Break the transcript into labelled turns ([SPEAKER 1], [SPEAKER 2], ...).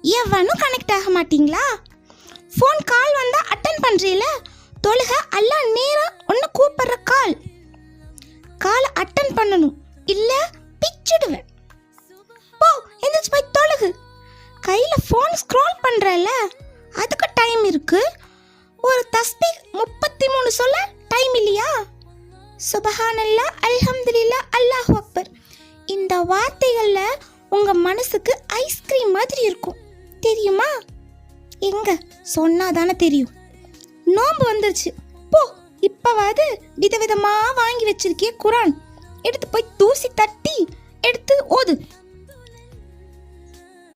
[SPEAKER 1] எவனும் கனெக்ட் ஆக மாட்டீங்களா? ஃபோன் கால் வந்தா அட்டன் பண்றீல, தொழுக எல்லாம் நேரம் ஒன்று கூப்பிடுற காலை அட்டன் பண்ணணும், இல்ல பிச்சிடுவேன். போ எந்திரிச்சு போய் தொழுகு. கையில ஃபோன் ஸ்க்ரோல் பண்றல, அதுக்கு டைம் இருக்கு. ஒரு தஸ்பீஹ் 33 சொல்ல டைம் இல்லையா? சுபஹானல்லாஹ், அல்ஹம்துலில்லாஹ், அல்லாஹு அக்பர். இந்த வார்த்தைகள்ல உங்க மனசுக்கு ஐஸ்கிரீம் மாதிரி இருக்கும், தெரியுமா? எங்க சொன்னாதானே தெரியும். நோன்பு வந்துருச்சு, போ இப்பவாது விதவிதமா வாங்கி வச்சிருக்கிய குரான் எடுத்து போய் தூசி தட்டி எடுத்து ஓது.